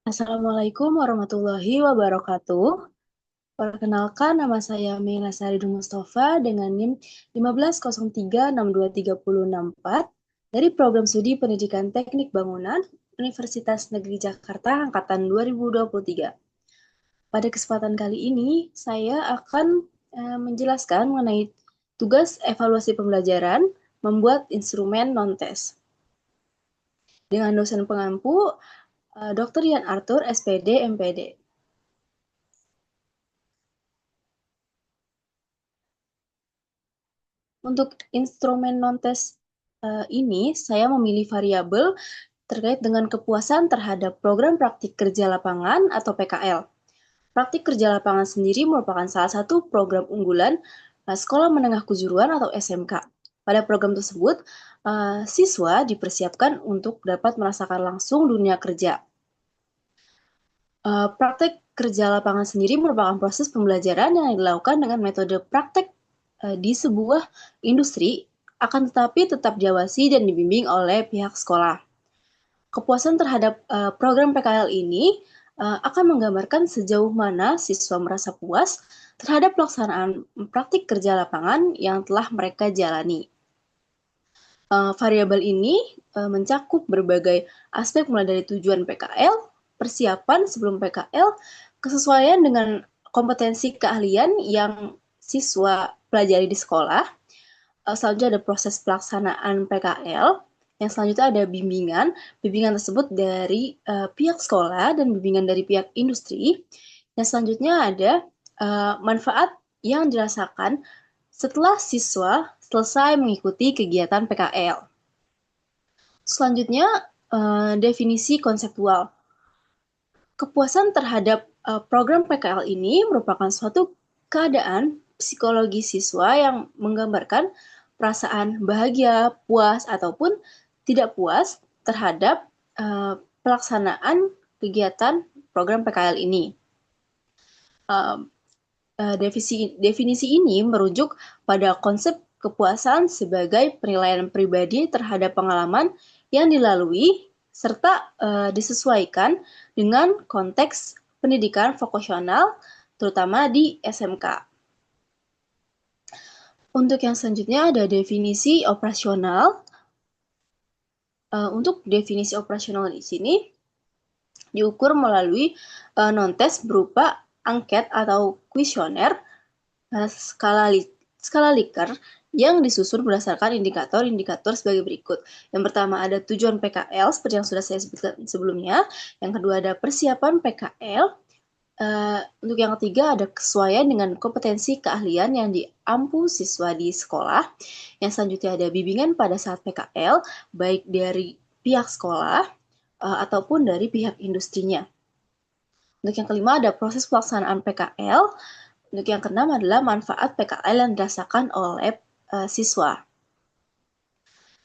Assalamualaikum warahmatullahi wabarakatuh. Perkenalkan, nama saya Mela Saridul Mustafa dengan NIM 1503623064 dari Program Studi Pendidikan Teknik Bangunan Universitas Negeri Jakarta Angkatan 2023. Pada kesempatan kali ini, saya akan menjelaskan mengenai tugas evaluasi pembelajaran membuat instrumen non-tes. Dengan dosen pengampu, Dr. Yan Arthur, SPD, MPD. Untuk instrumen non-tes ini, saya memilih variabel terkait dengan kepuasan terhadap program praktik kerja lapangan atau PKL. Praktik kerja lapangan sendiri merupakan salah satu program unggulan Sekolah Menengah Kejuruan atau SMK. Pada program tersebut, siswa dipersiapkan untuk dapat merasakan langsung dunia kerja. Praktek kerja lapangan sendiri merupakan proses pembelajaran yang dilakukan dengan metode praktek di sebuah industri, akan tetapi tetap diawasi dan dibimbing oleh pihak sekolah. Kepuasan terhadap program PKL ini akan menggambarkan sejauh mana siswa merasa puas terhadap pelaksanaan praktik kerja lapangan yang telah mereka jalani. Variabel ini mencakup berbagai aspek mulai dari tujuan PKL, persiapan sebelum PKL, kesesuaian dengan kompetensi keahlian yang siswa pelajari di sekolah. Selanjutnya ada proses pelaksanaan PKL. Yang selanjutnya ada bimbingan. Bimbingan tersebut dari pihak sekolah dan bimbingan dari pihak industri. Yang selanjutnya ada manfaat yang dirasakan setelah siswa selesai mengikuti kegiatan PKL. Selanjutnya, definisi konseptual. Kepuasan terhadap program PKL ini merupakan suatu keadaan psikologi siswa yang menggambarkan perasaan bahagia, puas, ataupun tidak puas terhadap pelaksanaan kegiatan program PKL ini. Definisi ini merujuk pada konsep kepuasan sebagai penilaian pribadi terhadap pengalaman yang dilalui serta disesuaikan dengan konteks pendidikan vokasional terutama di SMK. Untuk yang selanjutnya ada definisi operasional. Untuk definisi operasional di sini diukur melalui non-tes berupa angket atau kuesioner skala Likert yang disusun berdasarkan indikator-indikator sebagai berikut. Yang pertama ada tujuan PKL seperti yang sudah saya sebutkan sebelumnya. Yang kedua ada persiapan PKL. Untuk yang ketiga ada kesesuaian dengan kompetensi keahlian yang diampu siswa di sekolah. Yang selanjutnya ada bimbingan pada saat PKL, baik dari pihak sekolah ataupun dari pihak industrinya. Untuk yang kelima ada proses pelaksanaan PKL. Untuk yang keenam adalah manfaat PKL yang dirasakan oleh siswa.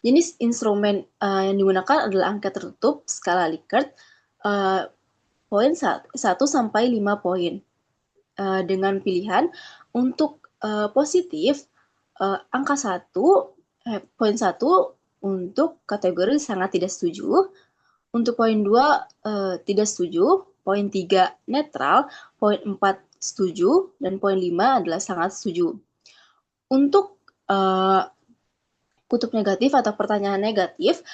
Jenis instrumen yang digunakan adalah angka tertutup skala Likert poin 1 sampai 5 poin. Dengan pilihan untuk positif angka 1 poin 1 untuk kategori sangat tidak setuju, untuk poin 2 tidak setuju, poin 3 netral, poin 4 setuju, dan poin 5 adalah sangat setuju. Untuk kutub negatif atau pertanyaan negatif,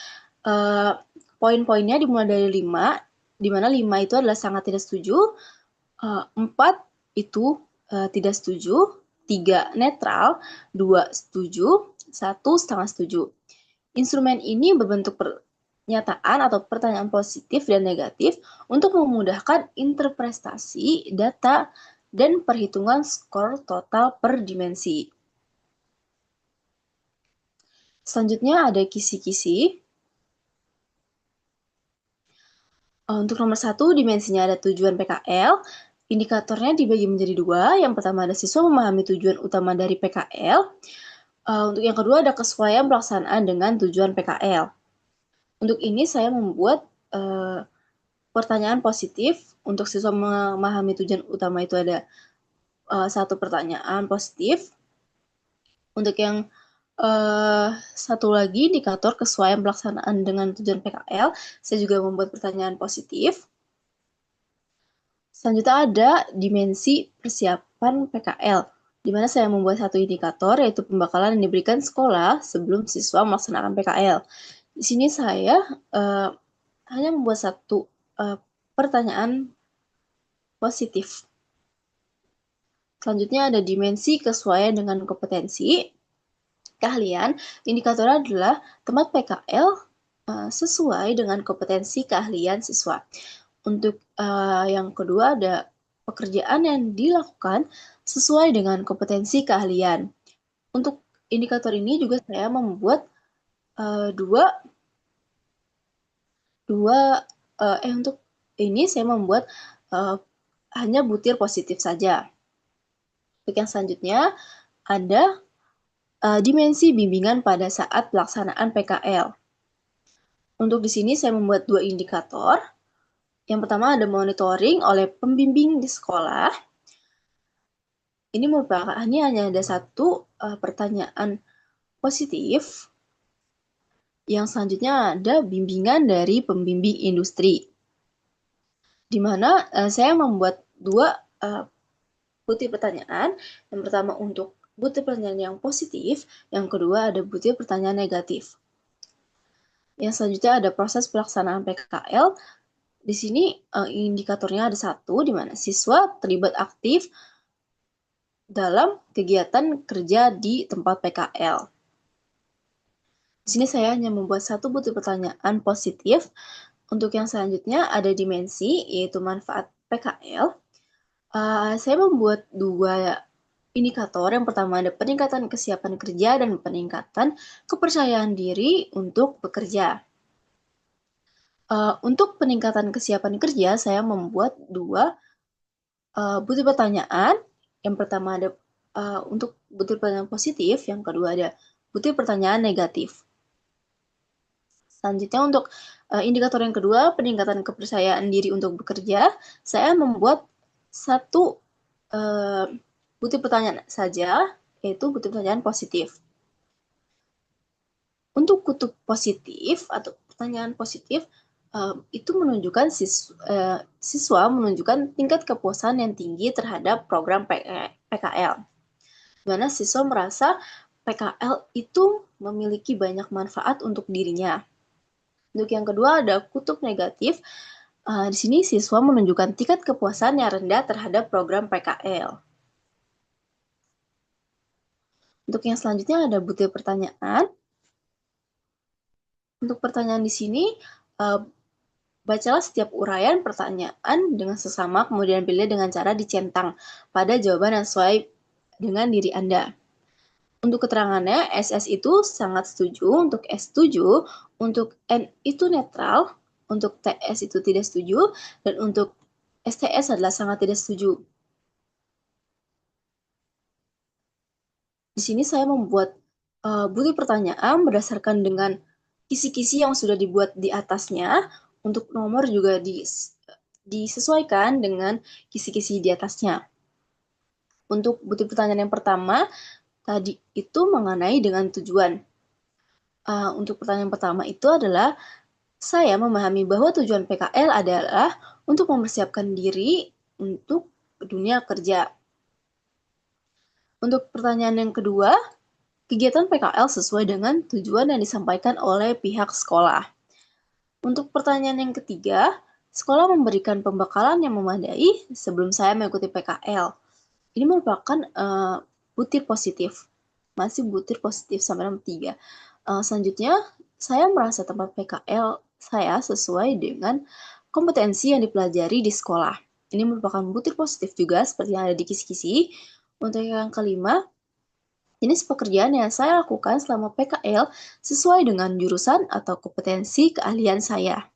poin-poinnya dimulai dari 5, di mana 5 itu adalah sangat tidak setuju, 4 itu tidak setuju, 3 netral, 2 setuju, 1 setengah setuju. Instrumen ini berbentuk pernyataan atau pertanyaan positif dan negatif untuk memudahkan interpretasi data dan perhitungan skor total per dimensi. Selanjutnya ada kisi-kisi. Untuk nomor 1, dimensinya ada tujuan PKL. Indikatornya dibagi menjadi 2. Yang pertama ada siswa memahami tujuan utama dari PKL. Untuk yang kedua ada kesesuaian pelaksanaan dengan tujuan PKL. Untuk ini saya membuat pertanyaan positif. Untuk siswa memahami tujuan utama itu ada satu pertanyaan positif. Untuk yang satu lagi indikator kesesuaian pelaksanaan dengan tujuan PKL, saya juga membuat pertanyaan positif. Selanjutnya ada dimensi persiapan PKL, di mana saya membuat satu indikator, yaitu pembekalan yang diberikan sekolah sebelum siswa melaksanakan PKL. Di sini saya hanya membuat satu pertanyaan positif. Selanjutnya ada dimensi kesesuaian dengan kompetensi keahlian. Indikatornya adalah tempat PKL sesuai dengan kompetensi keahlian siswa. Untuk yang kedua ada pekerjaan yang dilakukan sesuai dengan kompetensi keahlian. Untuk indikator ini juga saya membuat untuk ini saya membuat hanya butir positif saja. Untuk yang selanjutnya ada dimensi bimbingan pada saat pelaksanaan PKL. Untuk di sini saya membuat dua indikator. Yang pertama ada monitoring oleh pembimbing di sekolah. Ini merupakan hanya ada satu pertanyaan positif. Yang selanjutnya ada bimbingan dari pembimbing industri, di mana saya membuat dua butir pertanyaan. Yang pertama untuk butir pertanyaan yang positif, yang kedua ada butir pertanyaan negatif. Yang selanjutnya ada proses pelaksanaan PKL. Di sini indikatornya ada satu, di mana siswa terlibat aktif dalam kegiatan kerja di tempat PKL. Di sini saya hanya membuat satu butir pertanyaan positif. Untuk yang selanjutnya ada dimensi, yaitu manfaat PKL. Saya membuat dua indikator. Yang pertama ada peningkatan kesiapan kerja dan peningkatan kepercayaan diri untuk bekerja. Untuk peningkatan kesiapan kerja, saya membuat dua butir pertanyaan. Yang pertama ada untuk butir pertanyaan positif, yang kedua ada butir pertanyaan negatif. Selanjutnya untuk indikator yang kedua, peningkatan kepercayaan diri untuk bekerja, saya membuat satu butir pertanyaan saja, yaitu butir pertanyaan positif. Untuk kutub positif atau pertanyaan positif, itu menunjukkan siswa menunjukkan tingkat kepuasan yang tinggi terhadap program PKL. Di mana siswa merasa PKL itu memiliki banyak manfaat untuk dirinya. Untuk yang kedua ada kutub negatif. Di sini siswa menunjukkan tingkat kepuasan yang rendah terhadap program PKL. Untuk yang selanjutnya ada butir pertanyaan. Untuk pertanyaan di sini, bacalah setiap uraian pertanyaan dengan seksama, kemudian pilih dengan cara dicentang pada jawaban yang sesuai dengan diri Anda. Untuk keterangannya, SS itu sangat setuju, untuk S setuju, untuk N itu netral, untuk TS itu tidak setuju, dan untuk STS adalah sangat tidak setuju. Di sini saya membuat butir pertanyaan berdasarkan dengan kisi-kisi yang sudah dibuat di atasnya. Untuk nomor juga disesuaikan dengan kisi-kisi di atasnya. Untuk butir pertanyaan yang pertama, tadi itu mengenai dengan tujuan. Untuk pertanyaan pertama itu adalah, saya memahami bahwa tujuan PKL adalah untuk mempersiapkan diri untuk dunia kerja. Untuk pertanyaan yang kedua, kegiatan PKL sesuai dengan tujuan yang disampaikan oleh pihak sekolah. Untuk pertanyaan yang ketiga, sekolah memberikan pembekalan yang memadai sebelum saya mengikuti PKL. Ini merupakan butir positif. Masih butir positif sampai nomor 3. Selanjutnya, saya merasa tempat PKL saya sesuai dengan kompetensi yang dipelajari di sekolah. Ini merupakan butir positif juga seperti yang ada di kisi-kisi. Untuk yang kelima, jenis pekerjaan yang saya lakukan selama PKL sesuai dengan jurusan atau kompetensi keahlian saya.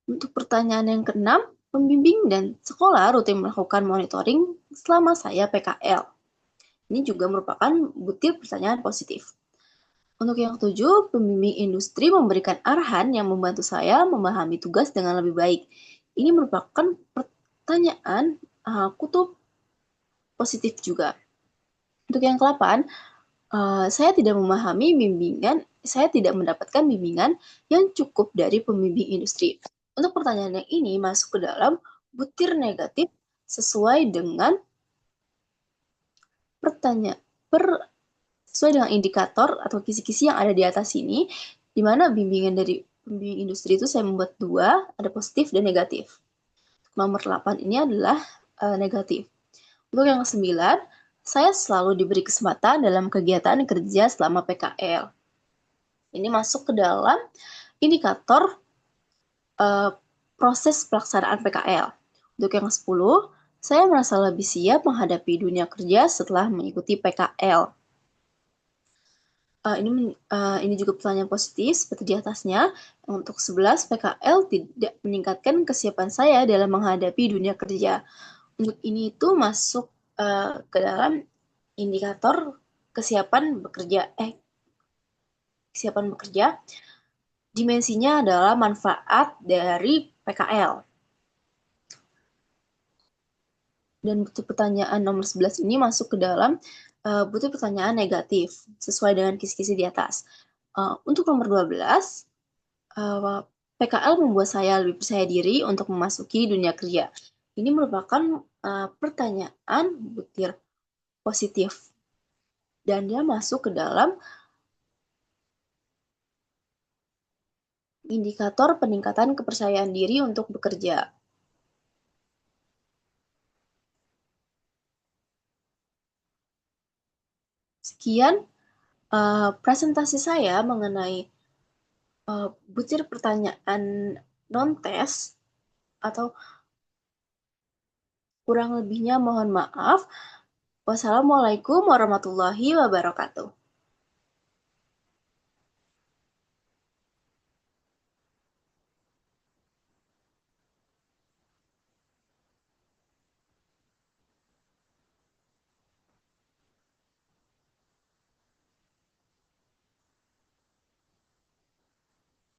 Untuk pertanyaan yang keenam, pembimbing dan sekolah rutin melakukan monitoring selama saya PKL. Ini juga merupakan butir pertanyaan positif. Untuk yang ketujuh, pembimbing industri memberikan arahan yang membantu saya memahami tugas dengan lebih baik. Ini merupakan pertanyaan kutub positif juga. Untuk yang ke-8, saya tidak memahami bimbingan, saya tidak mendapatkan bimbingan yang cukup dari pembimbing industri. Untuk pertanyaan yang ini masuk ke dalam butir negatif sesuai dengan sesuai dengan indikator atau kisi-kisi yang ada di atas ini, di mana bimbingan dari pembimbing industri itu saya membuat 2, ada positif dan negatif. Nomor 8 ini adalah negatif. Untuk yang ke-9, saya selalu diberi kesempatan dalam kegiatan kerja selama PKL. Ini masuk ke dalam indikator proses pelaksanaan PKL. Untuk yang ke-10, saya merasa lebih siap menghadapi dunia kerja setelah mengikuti PKL. Ini juga pertanyaan positif seperti di atasnya. Untuk 11, PKL tidak meningkatkan kesiapan saya dalam menghadapi dunia kerja. Untuk ini itu masuk ke dalam indikator kesiapan bekerja. Kesiapan bekerja. Dimensinya adalah manfaat dari PKL. Dan butir pertanyaan nomor 11 ini masuk ke dalam butir pertanyaan negatif sesuai dengan kisi-kisi di atas. Untuk nomor 12, PKL membuat saya lebih percaya diri untuk memasuki dunia kerja. Ini merupakan pertanyaan butir positif dan dia masuk ke dalam indikator peningkatan kepercayaan diri untuk bekerja. Sekian presentasi saya mengenai butir pertanyaan non-tes, atau kurang lebihnya mohon maaf. Wassalamualaikum warahmatullahi wabarakatuh.